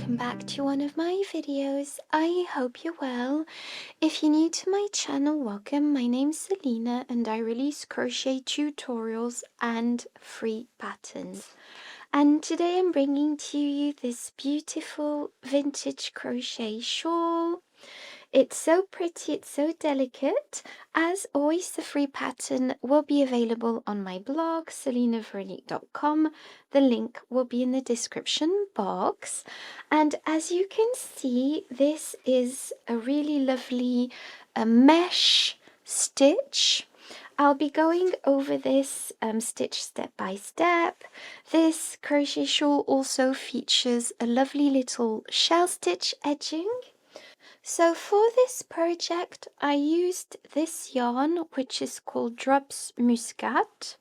welcome back to one of my videos. I hope you're well. If you're new to my channel, welcome. My name's Selina and I release crochet tutorials and free patterns. And today I'm bringing to you this beautiful vintage crochet shawl. It's so pretty, it's so delicate. As always, the free pattern will be available on my blog, selinaveronique.com. The link will be in the description box. And as you can see, this is a really lovely mesh stitch. I'll be going over this stitch step by step. This crochet shawl also features a lovely little shell stitch edging. So for this project, I used this yarn, which is called Drops Muscat,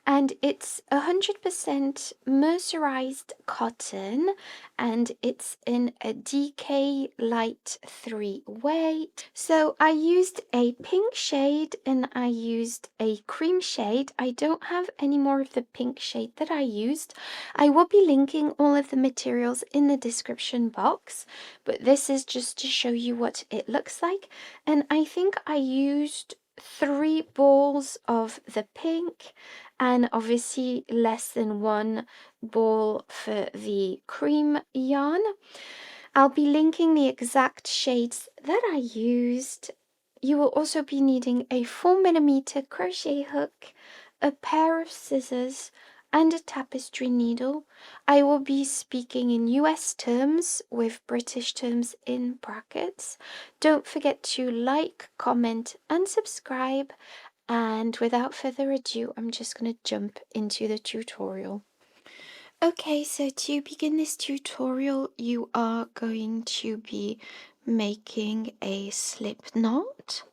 and it's 100% mercerized cotton, and it's in a DK Light 3 weight. So I used a pink shade and I used a cream shade. I don't have any more of the pink shade that I used. I will be linking all of the materials in the description box, but this is just to show you what it looks like. And I think I used 3 balls of the pink and obviously less than 1 ball for the cream yarn. I'll be linking the exact shades that I used. You will also be needing a 4mm crochet hook, a pair of scissors, and a tapestry needle. I will be speaking in US terms with British terms in brackets. Don't forget to like, comment, and subscribe. And without further ado, I'm just going to jump into the tutorial. Okay, so to begin this tutorial, you are going to be making a slip knot.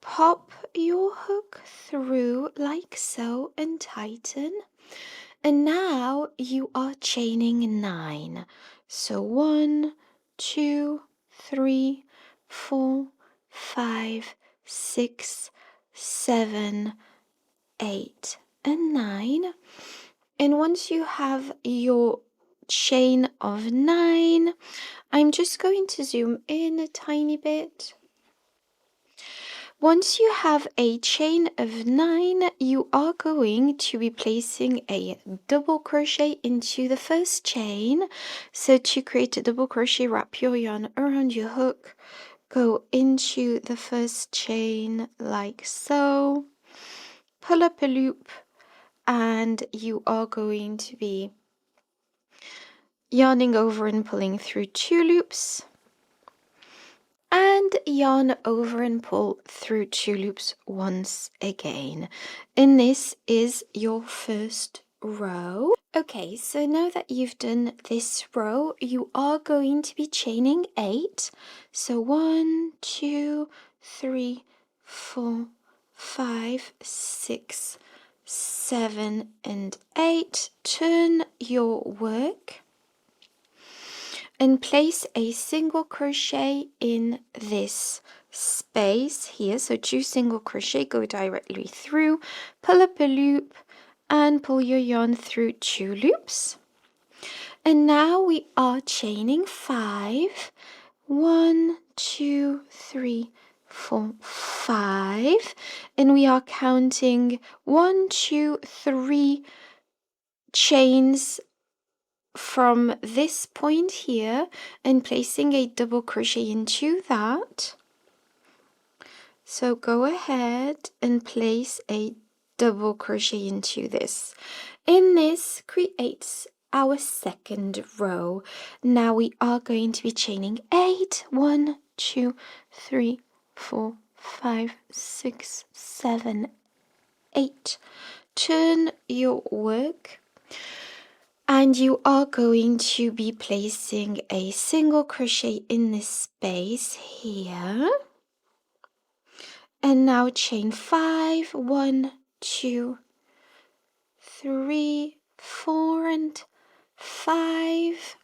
Pop your hook through like so and tighten. And now you are chaining 9. So 1, 2, 3, 4, 5, 6, 7, 8, and 9. And once you have your chain of 9, I'm just going to zoom in a tiny bit. Once you have a chain of 9, you are going to be placing a double crochet into the first chain. So to create a double crochet, wrap your yarn around your hook, go into the first chain like so, pull up a loop, and you are going to be yarning over and pulling through 2 loops, and yarn over and pull through 2 loops once again. And this is your first row. Okay, so now that you've done this row, you are going to be chaining 8. So 1, 2, 3, 4, 5, 6, 7, and 8. Turn your work and place a single crochet in this space here. So 2 single crochet, go directly through, pull up a loop, and pull your yarn through 2 loops. And now we are chaining 5. 1, 2, 3, 4, 5. And we are counting 1, 2, 3 chains from this point here and placing a double crochet into that. So go ahead and place a double crochet into this. And this creates our second row. Now we are going to be chaining 8. 1, 2, 3, 4, 5, 6, 7, 8. Turn your work. And you are going to be placing a single crochet in this space here. And now chain 5, 1, 2, 3, 4, and 5.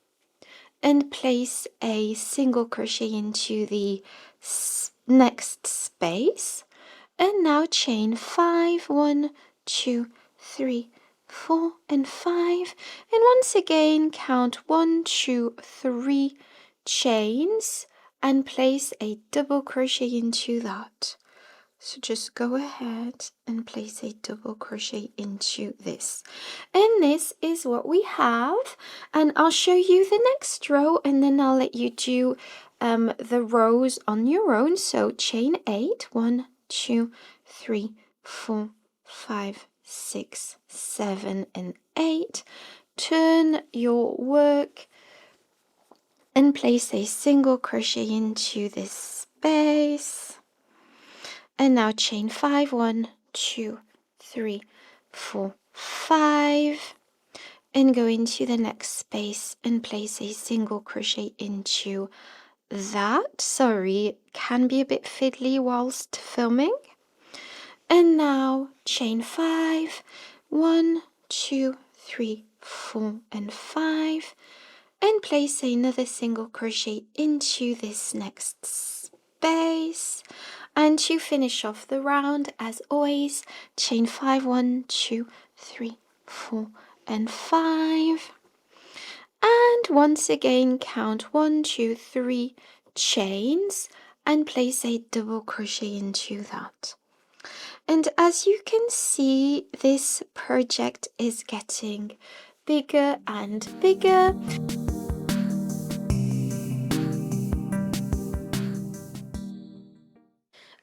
And place a single crochet into the next space. And now chain 5, 1, 2, 3, 4 and 5, and once again count 1, 2, 3 chains and place a double crochet into that. So just go ahead and place a double crochet into this. And this is what we have. And I'll show you the next row and then I'll let you do the rows on your own. So chain 8, 1, 2, 3, 4, 5, 6, 7, and 8. Turn your work and place a single crochet into this space. And now chain 5, 1, 2, 3, 4, 5, and go into the next space and place a single crochet into that. Sorry, it can be a bit fiddly whilst filming. And now chain 5, 1, 2, 3, 4, and 5, and place another single crochet into this next space. And to finish off the round, as always, chain 5, 1, 2, 3, 4, and 5. And once again, count 1, 2, 3 chains and place a double crochet into that. And as you can see, this project is getting bigger and bigger.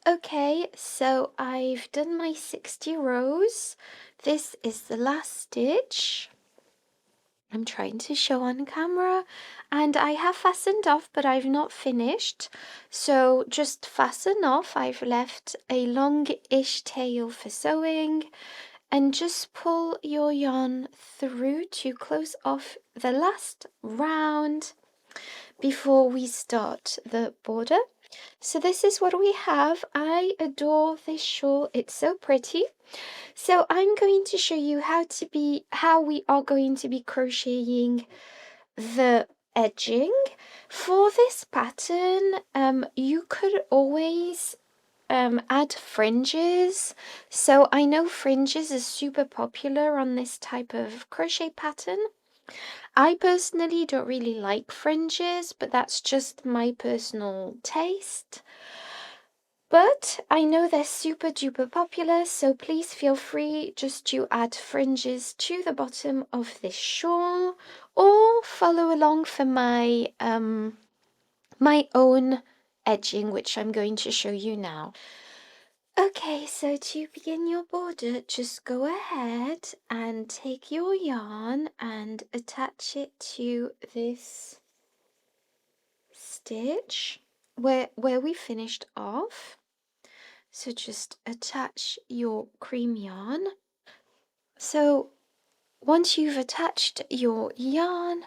Okay, so I've done my 60 rows. This is the last stitch. I'm trying to show on camera, and I have fastened off, but I've not finished. So just fasten off. I've left a long-ish tail for sewing, and just pull your yarn through to close off the last round before we start the border. So this is what we have. I adore this shawl. It's so pretty. So I'm going to show you how we are going to be crocheting the edging. For this pattern, you could always add fringes. So I know fringes is super popular on this type of crochet pattern. I personally don't really like fringes, but that's just my personal taste. But I know they're super duper popular, so please feel free just to add fringes to the bottom of this shawl, or follow along for my my own edging, which I'm going to show you now. Okay, so to begin your border, just go ahead and take your yarn and attach it to this stitch where we finished off. So just attach your cream yarn. So once you've attached your yarn,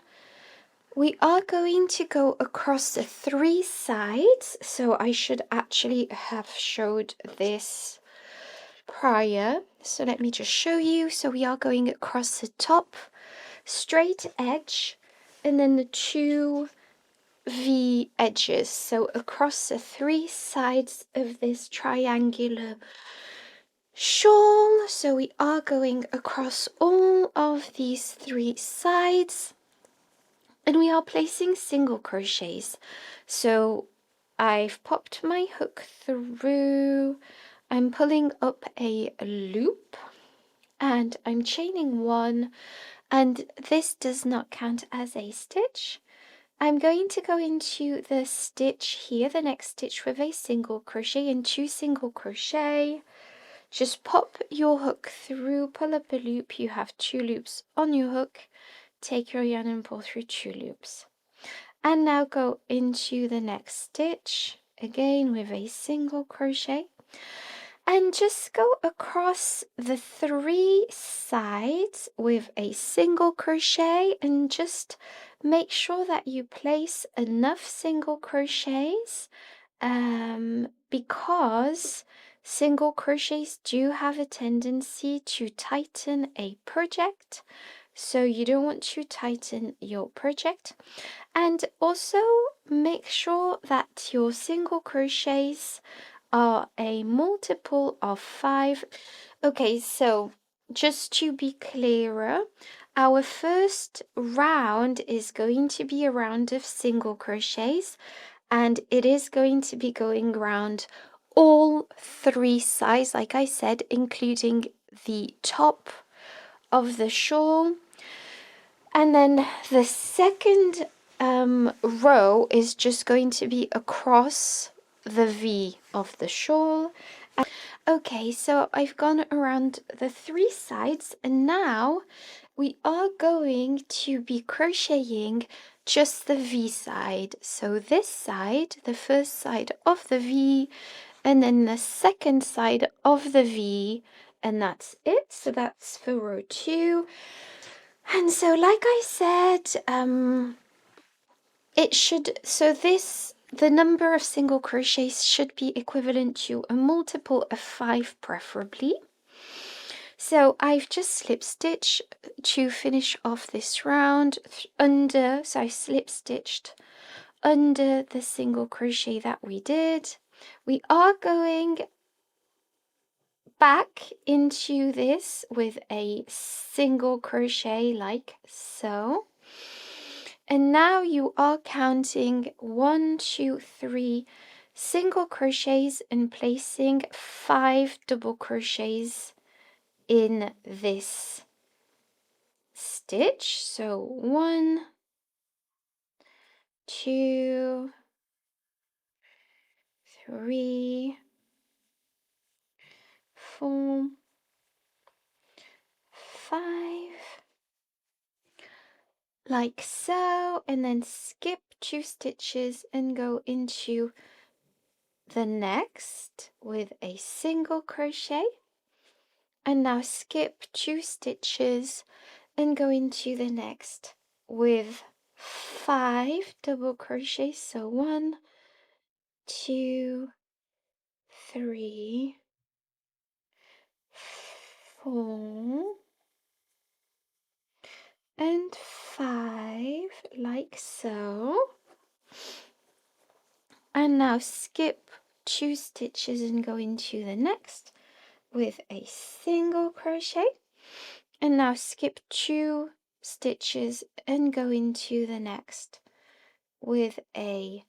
we are going to go across the 3 sides. So I should actually have showed this prior. So let me just show you. So we are going across the top straight edge and then the 2 V edges. So across the 3 sides of this triangular shawl. So we are going across all of these 3 sides and we are placing single crochets. So I've popped my hook through, I'm pulling up a loop and I'm chaining 1, and this does not count as a stitch. I'm going to go into the stitch here, the next stitch, with a single crochet and 2 single crochet. Just pop your hook through, pull up a loop. You have 2 loops on your hook. Take your yarn and pull through 2 loops. And now go into the next stitch, again with a single crochet. And just go across the 3 sides with a single crochet, and just make sure that you place enough single crochets because single crochets do have a tendency to tighten a project, so you don't want to tighten your project. And also make sure that your single crochets are a multiple of 5. Okay, so just to be clearer, our first round is going to be a round of single crochets, and it is going to be going around all 3 sides, like I said, including the top of the shawl. And then the second row is just going to be across the V of the shawl. Okay, so I've gone around the 3 sides, and now we are going to be crocheting just the V side. So this side, the first side of the V, and then the second side of the V, and that's it. So that's for row 2. And so, like I said, the number of single crochets should be equivalent to a multiple of 5 preferably. So I've just slip stitched to finish off this round so I slip stitched under the single crochet that we did. We are going back into this with a single crochet like so. And now you are counting 1, 2, 3 single crochets and placing 5 double crochets in this stitch. So 1, 2, 3, 4, 5, like so, and then skip 2 stitches and go into the next with a single crochet, and now skip 2 stitches and go into the next with 5 double crochets. So 1, 2, 3, 4, and 5, like so. And now skip 2 stitches and go into the next with a single crochet, and now skip 2 stitches and go into the next with a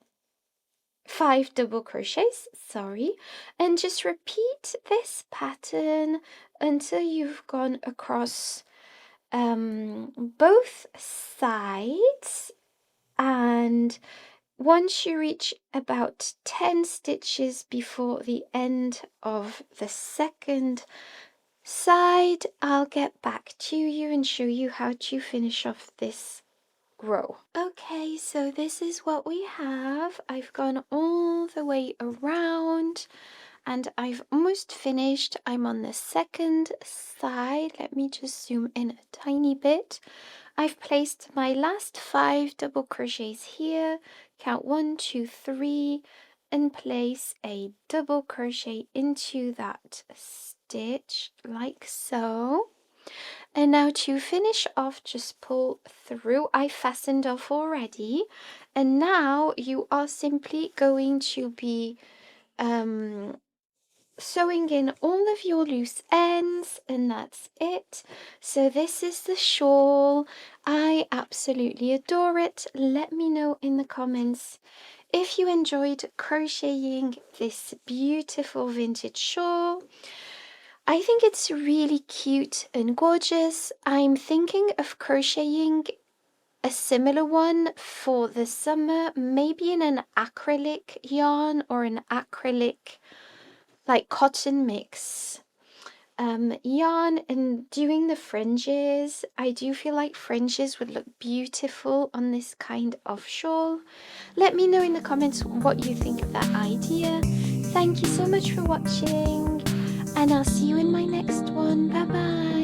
5 double crochets, and just repeat this pattern until you've gone across both sides, and once you reach about 10 stitches before the end of the second side, I'll get back to you and show you how to finish off this row. Okay, so this is what we have. I've gone all the way around and I've almost finished. I'm on the second side. Let me just zoom in a tiny bit. I've placed my last 5 double crochets here. Count 1, 2, 3 and place a double crochet into that stitch like so. And now to finish off, just pull through. I fastened off already, and now you are simply going to be sewing in all of your loose ends, and that's it. So this is the shawl. I absolutely adore it. Let me know in the comments if you enjoyed crocheting this beautiful vintage shawl. I think it's really cute and gorgeous. I'm thinking of crocheting a similar one for the summer, maybe in an acrylic yarn or an acrylic like cotton mix yarn, and doing the fringes. I do feel like fringes would look beautiful on this kind of shawl. Let me know in the comments what you think of that idea. Thank you so much for watching, and I'll see you in my next one. Bye bye.